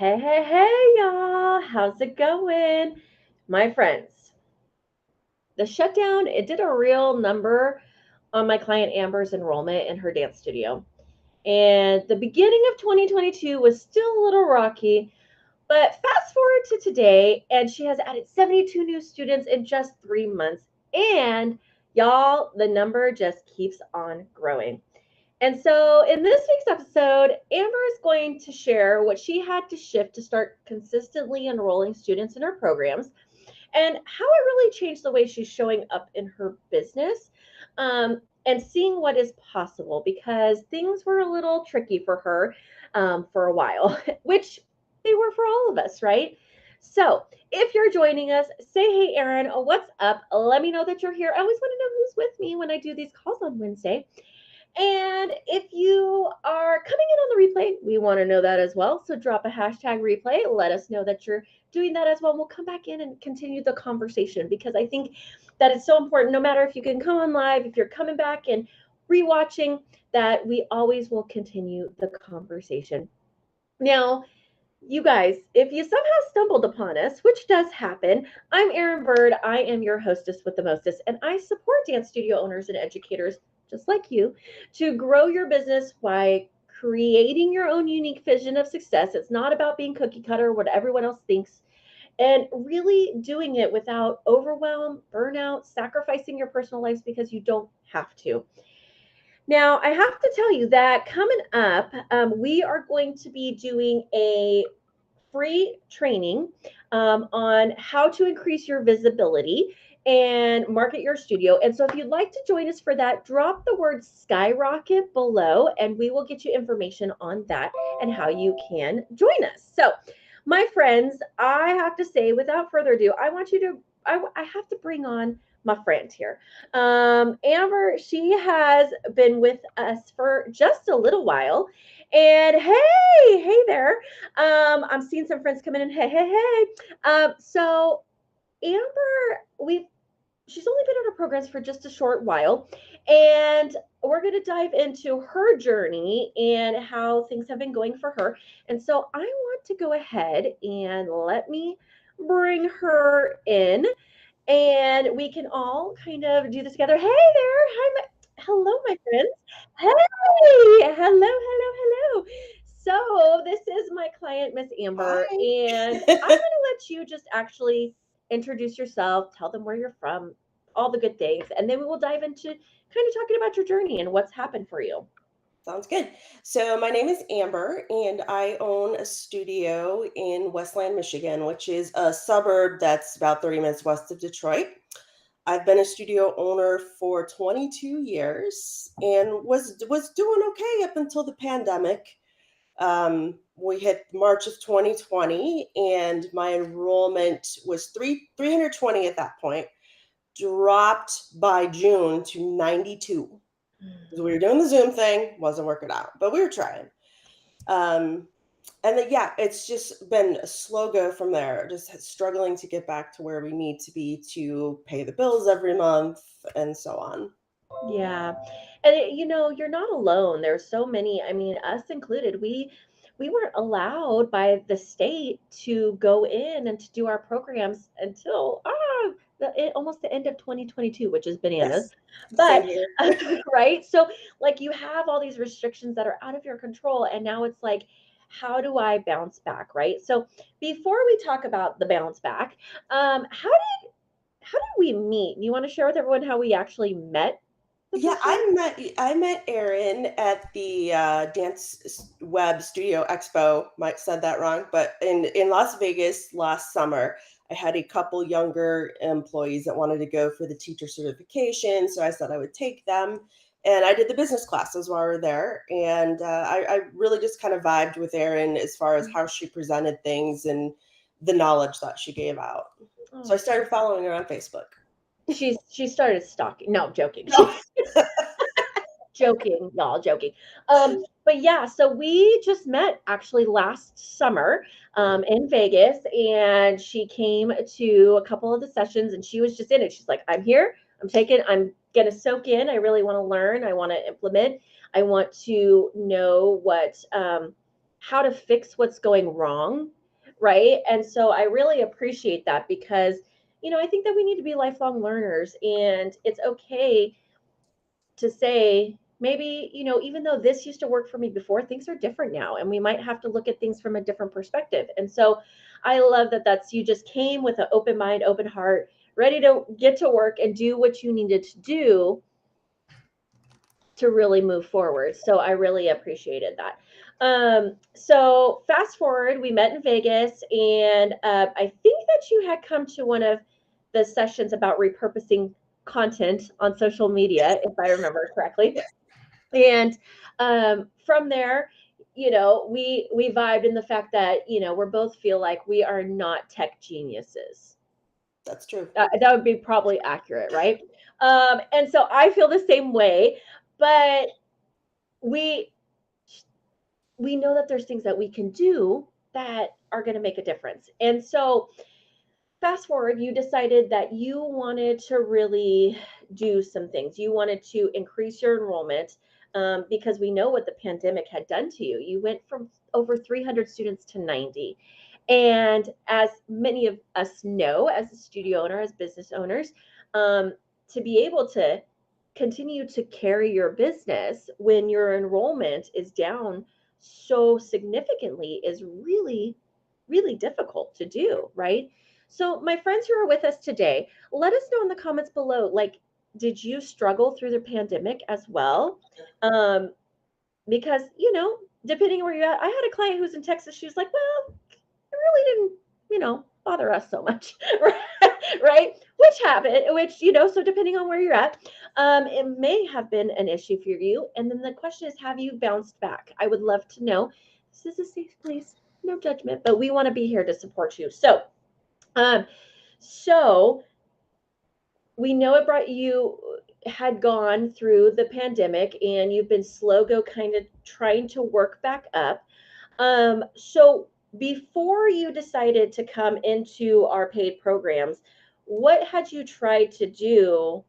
Hey, y'all. How's it going? My friends, the shutdown, it did a real number on my client Amber's enrollment in her dance studio. And the beginning of 2022 was still a little rocky, but fast forward to today, and she has added 72 new students in just 3 months. And y'all, the number just keeps on growing. And so, in this week's episode, Amber is going to share what she had to shift to start consistently enrolling students in her programs and how it really changed the way she's showing up in her business and seeing what is possible because things were a little tricky for her for a while, which they were for all of us, right? So, if you're joining us, say, hey, Erin, what's up? Let me know that you're here. I always want to know who's with me when I do these calls on Wednesday. And if you are coming in on the replay, we want to know that as well. So drop a hashtag replay. Let us know that you're doing that as well. We'll come back in and continue the conversation because I think that it's so important, no matter if you can come on live, if you're coming back and rewatching, that we always will continue the conversation. Now, you guys, if you somehow stumbled upon us, which does happen, I'm Erin Bird. I am your hostess with the mostest, and I support dance studio owners and educators just like you to grow your business by creating your own unique vision of success. It's not about being cookie cutter, what everyone else thinks, and really doing it without overwhelm, burnout, sacrificing your personal lives because you don't have to. Now, I have to tell you that coming up, we are going to be doing a free training on how to increase your visibility and market your studio. And so, if you'd like to join us for that, drop the word skyrocket below and we will get you information on that and how you can join us. So, my friends, I have to say, without further ado, I want you to, I have to bring on my friend here. Amber, she has been with us for just a little while. And hey there. I'm seeing some friends come in and hey. So Amber, she's only been on her programs for just a short while, and we're going to dive into her journey and how things have been going for her. And so I want to go ahead and let me bring her in and we can all kind of do this together. Hey there. Hello, my friends. Hey, hello. So this is my client, Miss Amber, Hi. and I'm going to let you just actually introduce yourself, tell them where you're from, all the good things, and then we will dive into kind of talking about your journey and what's happened for you. Sounds good. So, my name is Amber, and I own a studio in Westland, Michigan, which is a suburb that's about 30 minutes west of Detroit. I've been a studio owner for 22 years and was doing okay up until the pandemic. We hit March of 2020, and my enrollment was 320 at that point, dropped by June to 92. So we were doing the Zoom thing, wasn't working out, but we were trying. Um, and then, yeah, it's just been a slow go from there, just struggling to get back to where we need to be to pay the bills every month and so on. Yeah. And you're not alone. There's so many, I mean, us included. We weren't allowed by the state to go in and to do our programs until almost the end of 2022, which is bananas. Yes, But same here. right? So like you have all these restrictions that are out of your control and now it's like how do I bounce back, right? So before we talk about the bounce back, how did we meet? You want to share with everyone how we actually met Yeah, potentially? I met Erin at the Dance Web Studio Expo. Might said that wrong, but in Las Vegas last summer, I had a couple younger employees that wanted to go for the teacher certification, so I said I would take them, and I did the business classes while we were there, and I really just kind of vibed with Erin as far as how she presented things and the knowledge that she gave out. So I Oh, started following her on Facebook. she started stalking. No, I'm joking. No. She's joking, y'all, joking. But yeah, so we just met actually last summer in Vegas, and she came to a couple of the sessions, and she was just in it. She's like, "I'm here. I'm gonna soak in. I really want to learn. I want to implement. I want to know what." how to fix what's going wrong, right? And so I really appreciate that because, I think that we need to be lifelong learners, and it's okay to say, maybe, even though this used to work for me before, things are different now, and we might have to look at things from a different perspective. And so I love that you just came with an open mind, open heart, ready to get to work and do what you needed to do to really move forward. So I really appreciated that. So fast forward, we met in Vegas, and I think that you had come to one of the sessions about repurposing content on social media, if I remember correctly. Yeah, And from there, we vibed in the fact that we both feel like we are not tech geniuses. that's true. That would be probably accurate, right? And so I feel the same way, but we we know that there's things that we can do that are going to make a difference. And so fast forward, you decided that you wanted to really do some things. You wanted to increase your enrollment, because we know what the pandemic had done to you. You went from over 300 students to 90. And as many of us know, as a studio owner, as business owners, to be able to continue to carry your business when your enrollment is down so significantly is really, really difficult to do, right? So, my friends who are with us today, let us know in the comments below, like, did you struggle through the pandemic as well? Um, because, depending where you're at, I had a client who's in Texas. She was like, well, it really didn't, bother us so much, right? So depending on where you're at, it may have been an issue for you. And then the question is, have you bounced back? I would love to know. This is a safe place, no judgment, but we want to be here to support you. Um, so we know it brought you had gone through the pandemic, and you've been slow go kind of trying to work back up. So before you decided to come into our paid programs, what had you tried to do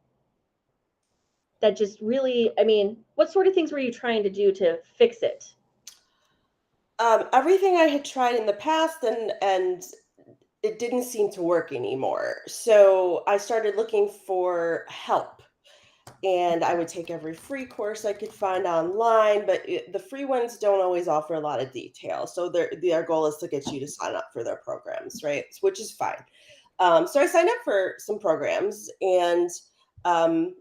that just really, what sort of things were you trying to do to fix it? Everything I had tried in the past, and it didn't seem to work anymore. So I started looking for help, and I would take every free course I could find online, but the free ones don't always offer a lot of detail. So their goal is to get you to sign up for their programs, right? Which is fine. So I signed up for some programs, and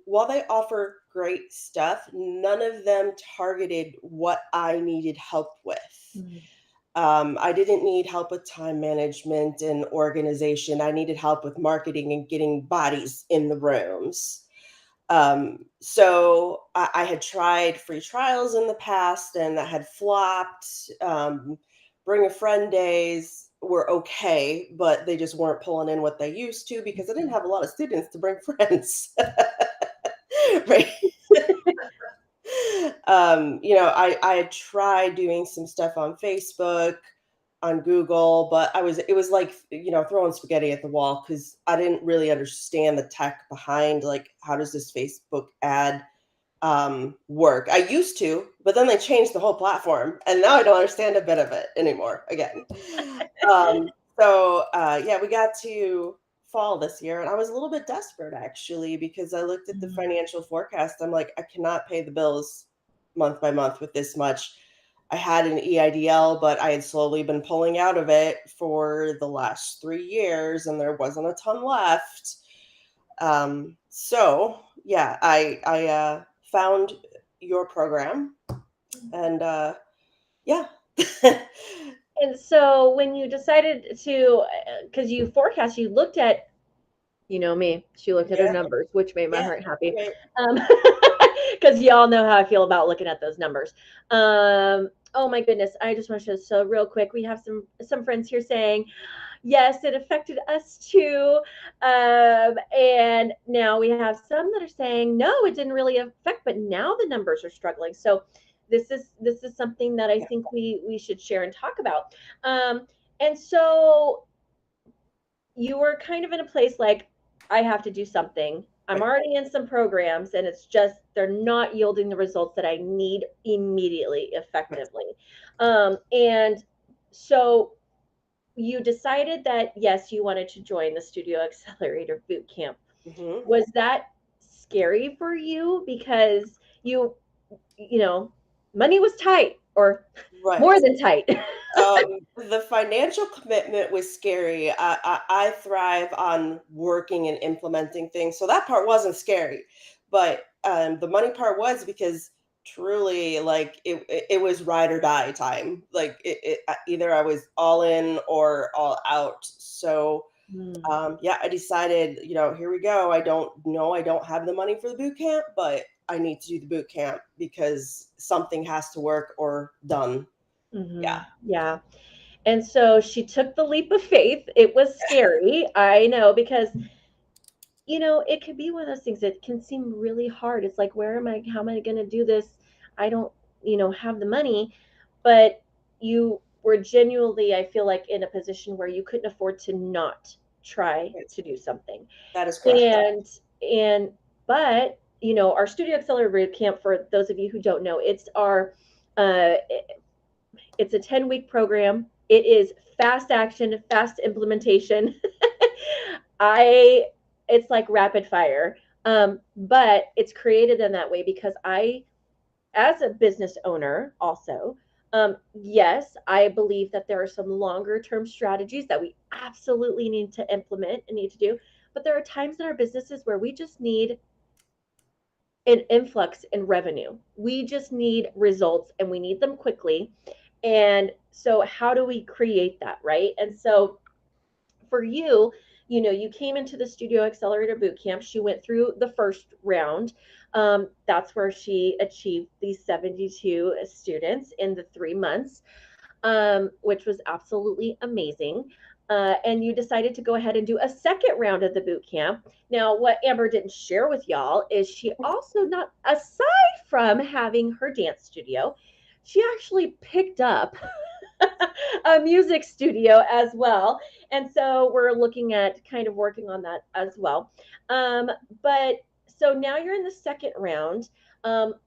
while they offer great stuff, none of them targeted what I needed help with. Mhm. I didn't need help with time management and organization. I needed help with marketing and getting bodies in the rooms. So I had tried free trials in the past, and that had flopped. Bring a friend days were okay, but they just weren't pulling in what they used to because I didn't have a lot of students to bring friends. Right. I had tried doing some stuff on Facebook, on Google, but it was like, throwing spaghetti at the wall because I didn't really understand the tech behind, like, how does this Facebook ad work? I used to, but then they changed the whole platform, and now I don't understand a bit of it anymore again. Um, yeah, we got to fall this year, and I was a little bit desperate actually because I looked at the Mhm. financial forecast. I'm like, I cannot pay the bills month by month with this much. I had an EIDL, but I had slowly been pulling out of it for the last 3 years, and there wasn't a ton left. So yeah, I found your program, and yeah. And so when you decided to, because you looked at, me, she looked at her Yeah, numbers, which made my yeah, heart happy. right. Um, because y'all know how I feel about looking at those numbers. Oh my goodness, I just want to show. So real quick, we have some friends here saying, yes, it affected us too. And now we have some that are saying, no, it didn't really affect, but now the numbers are struggling. So this is something that I Yeah. think we should share and talk about. And so you were kind of in a place like, I have to do something. I'm Right. already in some programs and it's just they're not yielding the results that I need immediately, Right. effectively. And so you decided that yes, you wanted to join the Studio Accelerator Boot Camp. Hmm. Was that scary for you because you know, money was tight or Right. more than tight? The financial commitment was scary. I thrive on working and implementing things, so that part wasn't scary. But the money part was because truly, like it was ride or die time. Like either I was all in or all out. So Mm, yeah, I decided, here we go. I don't know, I don't have the money for the boot camp, but I need to do the boot camp because something has to work or done. Yeah. yeah. And so she took the leap of faith. It was scary, I know, because it could be one of those things that can seem really hard. It's like, how am I going to do this? I don't, have the money. But you were genuinely, I feel like, in a position where you couldn't afford to not try Right. to do something. That is correct. And but our Studio Accelerator Boot Camp, for those of you who don't know, uh, it's a 10-week program. It is fast action, fast implementation. I It's like rapid fire. But it's created in that way because I, as a business owner, also, yes, I believe that there are some longer term strategies that we absolutely need to implement and need to do. But there are times in our businesses where we just need an influx in revenue. We just need results and we need them quickly. And so, how do we create that, right? And so, for you, you came into the Studio Accelerator Bootcamp. She went through the first round. That's where she achieved these 72 students in the 3 months, which was absolutely amazing. And you decided to go ahead and do a second round of the boot camp. Now, what Amber didn't share with y'all is she also, not aside from having her dance studio, she actually picked up a music studio as well. And so we're looking at kind of working on that as well. Um, but so now you're in the second round.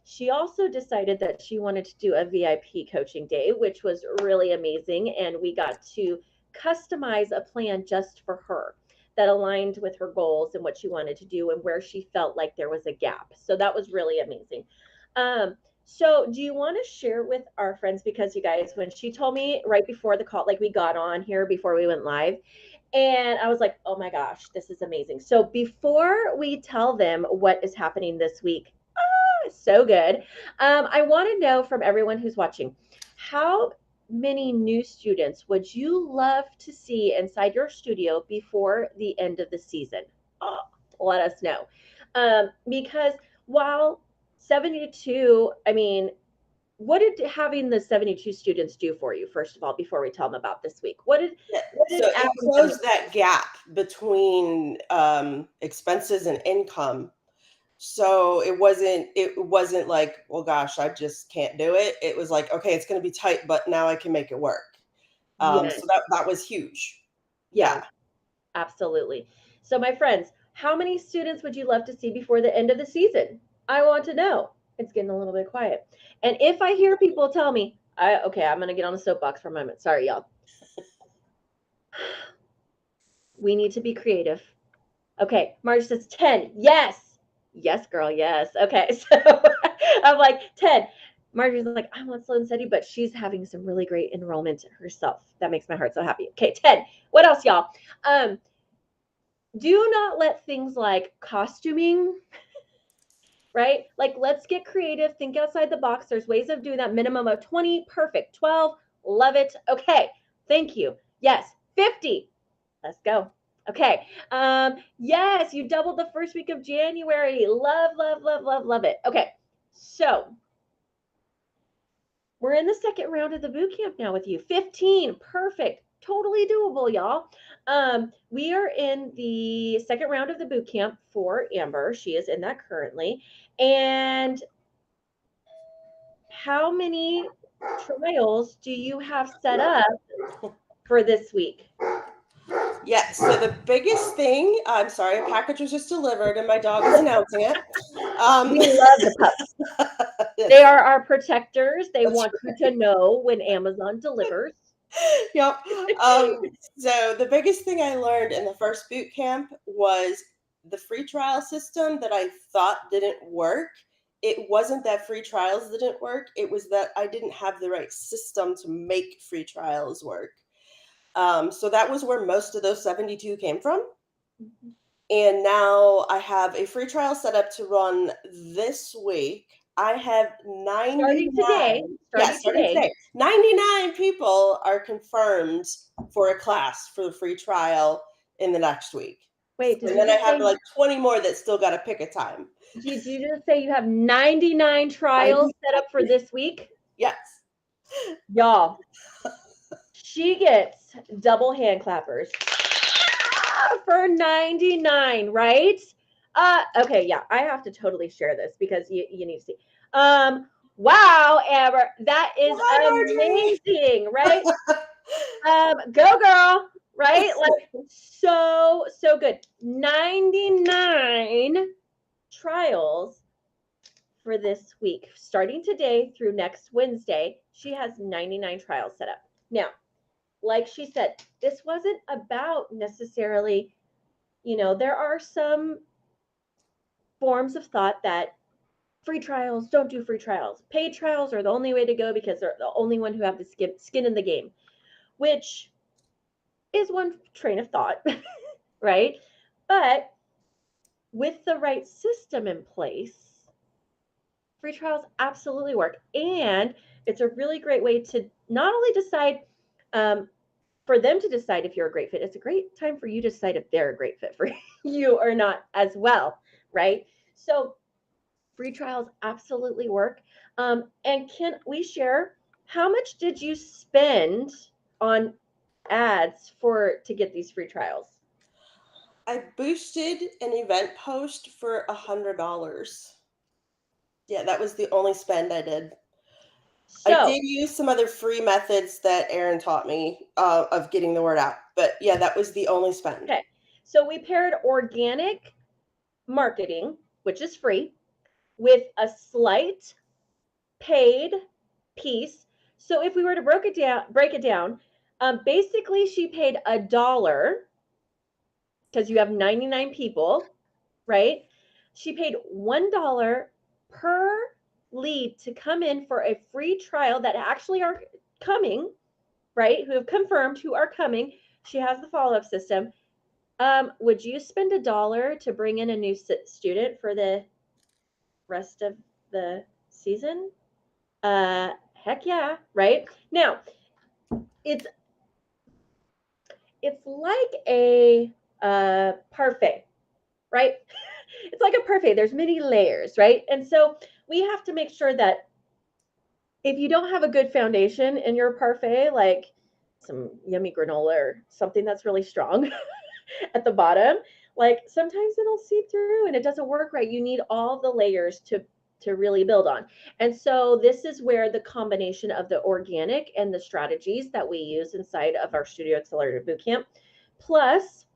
She also decided that she wanted to do a VIP coaching day, which was really amazing. And we got to customize a plan just for her that aligned with her goals and what she wanted to do and where she felt like there was a gap. So that was really amazing. So, do you want to share with our friends? Because you guys, when she told me right before the call, like we got on here before we went live, and I was like, oh my gosh, this is amazing. So, before we tell them what is happening this week, so good, I want to know from everyone who's watching, how many new students would you love to see inside your studio before the end of the season? Oh, let us know. Because while 72, I mean, what did having the 72 students do for you, first of all, before we tell them about this week? Yeah. What So did it adding 70? closed that gap between expenses and income. So it wasn't like, well, gosh, I just can't do it. It was like, okay, it's going to be tight, but now I can make it work. So Yes, that was huge. Yeah. yes, absolutely. So, my friends, how many students would you love to see before the end of the season? I want to know. It's getting a little bit quiet. And if I hear people tell me, okay, I'm going to get on the soapbox for a moment. Sorry, y'all. We need to be creative. Okay, Marge says 10. Yes. Yes, girl, yes. Okay, so I'm like 10. Marjorie's like, I want slow and steady, but she's having some really great enrollment herself. That makes my heart so happy. Okay, 10. What else, y'all? Um, do not let things like costuming, right? Like, let's get creative, think outside the box. There's ways of doing that. Minimum of 20, perfect. 12, love it. Okay, thank you. Yes, 50. Let's go. Okay. Yes, you doubled the first week of January. Love, love, love, love, love it. Okay. So we're in the second round of the boot camp now with you. 15. Perfect. Totally doable, y'all. We are in the second round of the boot camp for Amber. She is in that currently. And how many trials do you have set up for this week? Yeah, so the biggest thing, I'm sorry, a package was just delivered and my dog is announcing it. We love the pups. They Yes, are our protectors. They that's want you to know when Amazon delivers. yep. So the biggest thing I learned in the first boot camp was the free trial system that I thought didn't work. It wasn't that free trials didn't work. It was that I didn't have the right system to make free trials work. So that was where most of those 72 came from. Mhm. And now I have a free trial set up to run this week. I have Starting today, 99, yeah, starting starting today. today. 99 people are confirmed for a class for the free trial in the next week. Wait, did And you then I just have say like 20 more that still got to pick a time. did you just say you have 99 trials 90, set up for this week? yes. Y'all, she gets double hand clappers for 99, right? Okay, yeah, I have to totally share this because you need to see. Wow, Amber, that is Hi, Marjorie. amazing, right? Go girl, right? Like so good. 99 trials for this week. Starting today through next Wednesday, she has 99 trials set up. Now, like she said, this wasn't about necessarily, there are some forms of thought that free trials, don't do free trials. Paid trials are the only way to go because they're the only one who have the skin in the game, which is one train of thought, right? But with the right system in place, free trials absolutely work. And it's a really great way to not only decide, for them to decide if you're a great fit, it's a great time for you to decide if they're a great fit for you or not as well, right? So free trials absolutely work. And can we share how much did you spend on ads for to get these free trials? I boosted an event post for $100. Yeah, that was the only spend I did. I So, did use some other free methods that Erin taught me of getting the word out, but yeah, that was the only spend. okay. So we paired organic marketing, which is free, with a slight paid piece. So if we were to break it down, basically she paid $1 because you have 99 people, right? She paid $1 per lead to come in for a free trial that actually are coming, right? Who have confirmed who are coming. She has the follow up system. Would you spend $1 to bring in a new student for the rest of the season? Heck yeah, right? Now, it's it's like a parfait, right? It's like a parfait. There's many layers, right? And so we have to make sure that if you don't have a good foundation in your parfait, like some yummy granola or something that's really strong at the bottom, like sometimes it'll seep through and it doesn't work right. You need all the layers to really build on. And so this is where the combination of the organic and the strategies that we use inside of our Studio Accelerator Bootcamp, plus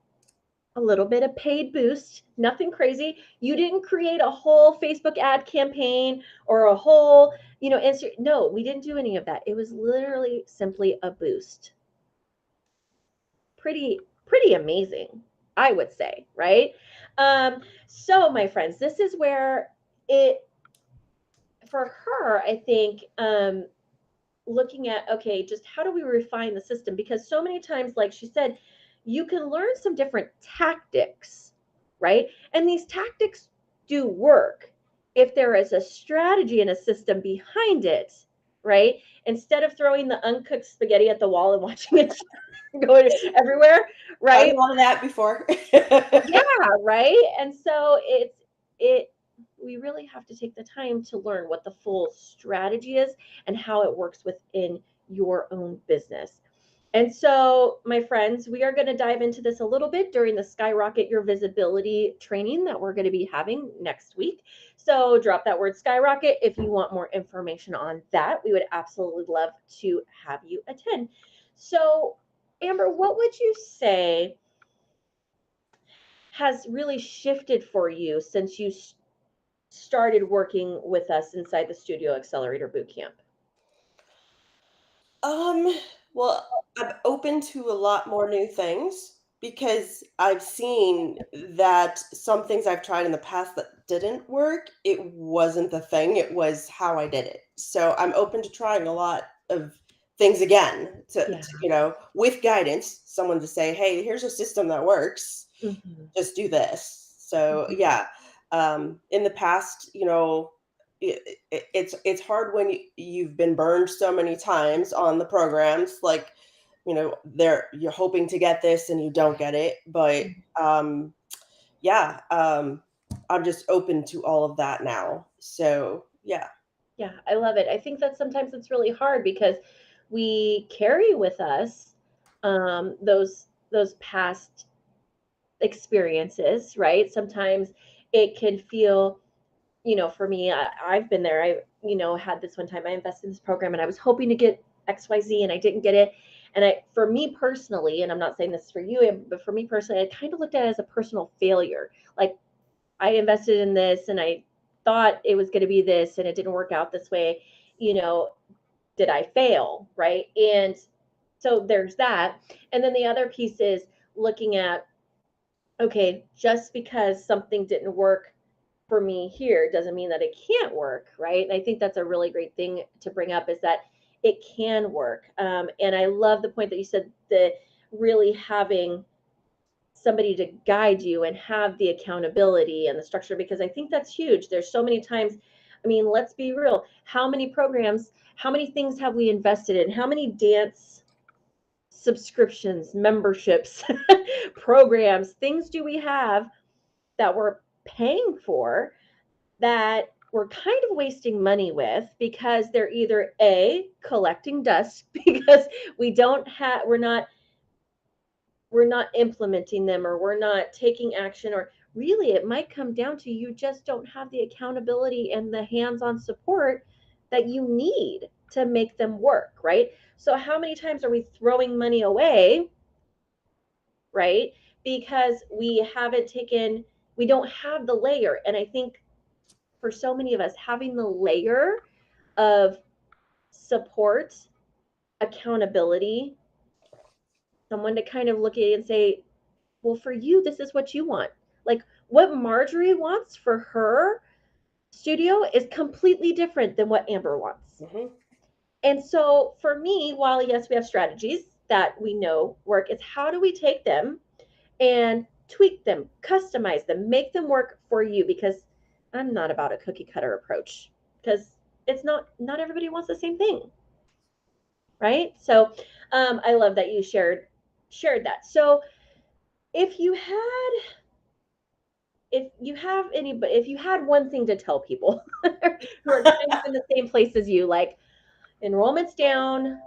a little bit of paid boost, nothing crazy. You didn't create a whole Facebook ad campaign or a whole, no, we didn't do any of that. It was literally simply a boost. Pretty amazing, I would say, right? So my friends, this is where it for her, I think, looking at, okay, just how do we refine the system? Because so many times, like she said, you can learn some different tactics, right? And these tactics do work if there is a strategy and a system behind it, right? Instead of throwing the uncooked spaghetti at the wall and watching it go everywhere, Done a right? lot of that before. Yeah, right. And so it we really have to take the time to learn what the full strategy is and how it works within your own business. And so, my friends, we are going to dive into this a little bit during the Skyrocket Your Visibility training that we're going to be having next week. So, drop that word skyrocket if you want more information on that. We would absolutely love to have you attend. So, Amber, what would you say has really shifted for you since you started working with us inside the Studio Accelerator Bootcamp? Um, well, I'm open to a lot more new things because I've seen that some things I've tried in the past that didn't work, it wasn't the thing, it was how I did it. So I'm open to trying a lot of things again Yeah. with guidance, someone to say, "Hey, here's a system that works. Mhm. Just do this." So, Mhm. yeah, in the past, it's hard when you've been burned so many times on the programs, like, you're hoping to get this and you don't get it, but, Mhm. um, yeah, I'm just open to all of that now. So, yeah. Yeah, I love it. I think that sometimes it's really hard because we carry with us those past experiences, right? Sometimes it can feel, for me, I've been there. Had this one time I invested in this program and I was hoping to get XYZ and I didn't get it. And for me personally, and I'm not saying this for you, but for me personally, I kind of looked at it as a personal failure. Like, I invested in this and I thought it was going to be this and it didn't work out this way. You know, did I fail? Right. And so there's that. And then the other piece is looking at, okay, just because something didn't work for me here doesn't mean that it can't work, right? And I think that's a really great thing to bring up is that it can work. And I love the point that you said that really having somebody to guide you and have the accountability and the structure, because I think that's huge. There's so many times, I mean, let's be real. How many programs, how many things have we invested in? How many dance subscriptions, memberships, programs, things do we have that we're paying for that we're kind of wasting money with because they're either A, collecting dust because we're not implementing them, or we're not taking action, or really it might come down to you just don't have the accountability and the hands-on support that you need to make them work, right? So how many times are we throwing money away, right? Because we don't have the layer. And I think for so many of us, having the layer of support, accountability, someone to kind of look at it and say, well, for you, this is what you want. Like, what Marjorie wants for her studio is completely different than what Amber wants. Hmm. And so for me, while yes, we have strategies that we know work, it's how do we take them and tweak them, customize them, make them work for you, because I'm not about a cookie cutter approach, because it's not everybody wants the same thing, right? So I love that you shared that. So if you had if you had one thing to tell people who are kind of in the same place as you, like enrollment's down,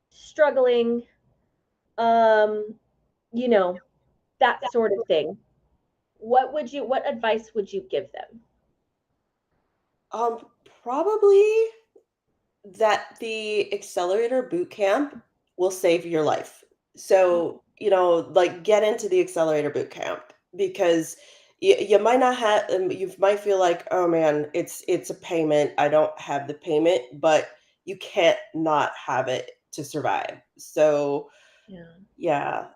struggling, um, you know, that sort of thing, what advice would you give them? Um, Probably that the accelerator boot camp will save your life. So, like, get into the accelerator boot camp because you might not have, you might feel like, oh man, it's a payment. I don't have the payment, but you can't not have it to survive. So, Yeah. yeah,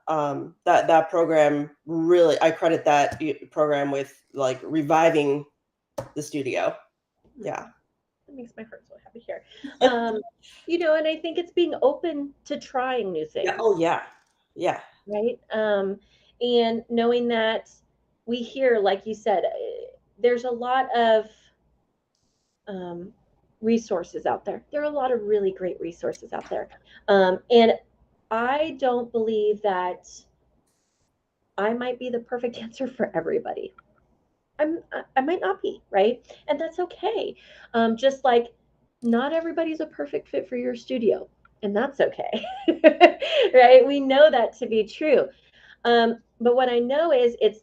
that program really, I credit that program with like reviving the studio. Yeah. Mm, that makes my heart so happy here. Um, and I think it's being open to trying new Yeah. things, Oh, yeah. Yeah. right? And knowing that we hear, like you said, there's a lot of um, resources out there. There are a lot of really great resources out there. And I don't believe that I might be the perfect answer for everybody. I might not be, right? And that's okay. Just like not everybody's a perfect fit for your studio, and that's okay. Right? We know that to be true. But what I know is it's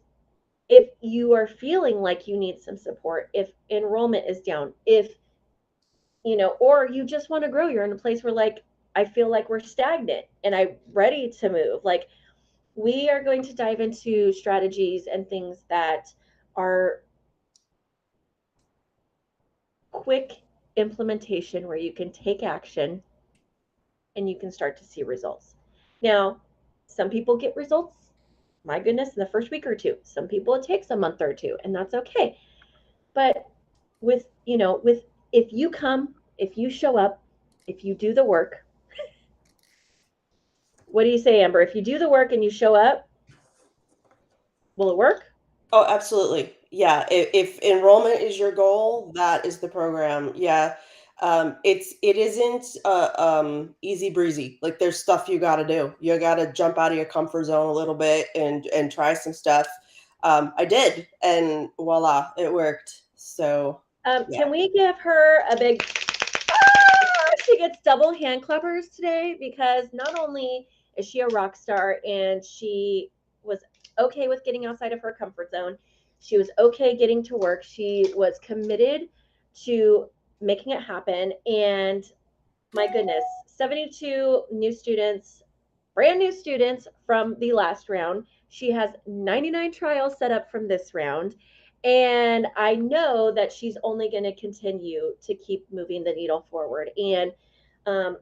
if you are feeling like you need some support, if enrollment is down, if or you just want to grow, you're in a place where like I feel like we're stagnant and I'm ready to move. Like we are going to dive into strategies and things that are quick implementation where you can take action and you can start to see results. Now, some people get results, my goodness, in the first week or two. Some people it takes a month or two, and that's okay. But with if you come, if you show up, if you do the work, what do you say, Amber? If you do the work and you show up, will it work? Oh, absolutely. Yeah. If enrollment is your goal, that is the program. Yeah. It isn't easy breezy. Like there's stuff you got to do. You got to jump out of your comfort zone a little bit and try some stuff. I did, and voila, it worked. So yeah. Can we give her a big she gets double hand clappers today because not only is she a rock star and she was okay with getting outside of her comfort zone, she was okay getting to work. She was committed to making it happen. And my goodness, 72 new students, brand new students from the last round. She has 99 trials set up from this round. And I know that she's only going to continue to keep moving the needle forward. And um,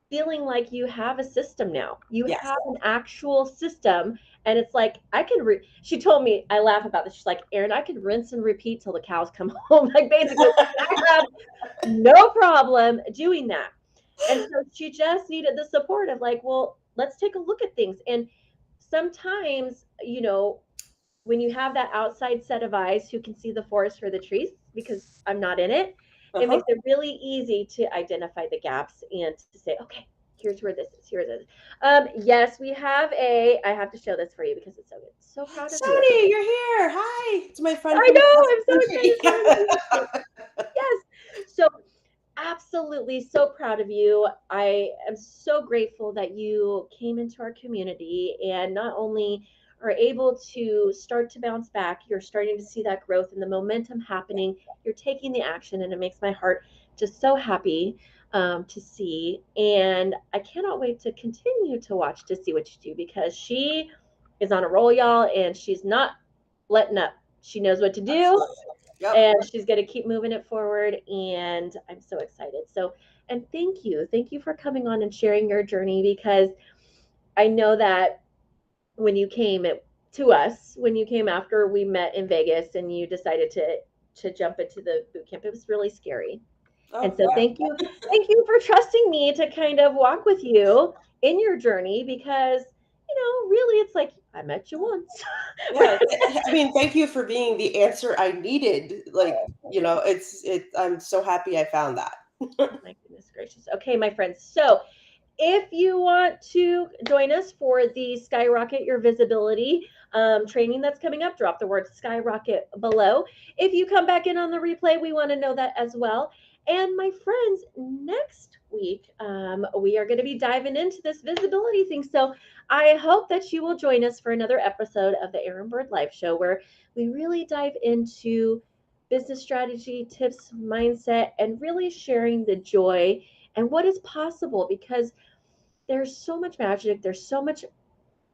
feeling like you have a system now. You Yes. have an actual system. And it's like, she told me, I laugh about this. She's like, Erin, I could rinse and repeat till the cows come home. Like, basically, I have no problem doing that. And so she just needed the support of like, well, let's take a look at things. And sometimes, when you have that outside set of eyes who can see the forest for the trees, because I'm not in it, it Uh-huh. makes it really easy to identify the gaps and to say, okay, here's where this is. Here's this. Yes, we have I have to show this for you because it's so good. So proud of you. Sony, you're here. Hi. It's my friend I from know. across I'm the so country. excited for her to meet you. Yes. So absolutely so proud of you. I am so grateful that you came into our community and not only are able to start to bounce back, you're starting to see that growth and the momentum happening. You're taking the action, and it makes my heart just so happy to see. And I cannot wait to continue to watch to see what you do because she is on a roll, y'all, and she's not letting up. She knows what to do Absolutely. Yep. and she's going to keep moving it forward, and I'm so excited. So, and thank you for coming on and sharing your journey, because I know that when you came to us, when you came after we met in Vegas and you decided to jump into the boot camp, it was really scary. And Oh, so yeah. thank you for trusting me to kind of walk with you in your journey, because really it's like I met you once. Yeah, I mean, thank you for being the answer I needed. Like, I'm so happy I found that. Oh my goodness gracious. Okay, my friends. So if you want to join us for the Skyrocket Your Visibility training that's coming up, drop the word skyrocket below. If you come back in on the replay, we want to know that as well. And my friends, next week, we are going to be diving into this visibility thing. So I hope that you will join us for another episode of the Aaron Bird Live Show, where we really dive into business strategy, tips, mindset, and really sharing the joy and what is possible, because there's so much magic, there's so much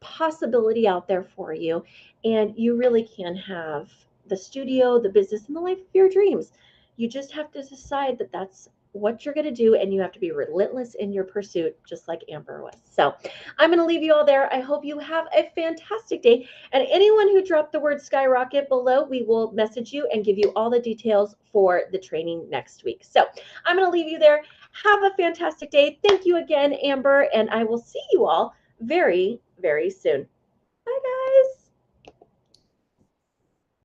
possibility out there for you, and you really can have the studio, the business, and the life of your dreams. You just have to decide that that's what you're going to do, and you have to be relentless in your pursuit, just like Amber was. So I'm going to leave you all there. I hope you have a fantastic day, and anyone who dropped the word skyrocket below, we will message you and give you all the details for the training next week. So I'm going to leave you there. Have a fantastic day. Thank you again, Amber, and I will see you all very, very soon.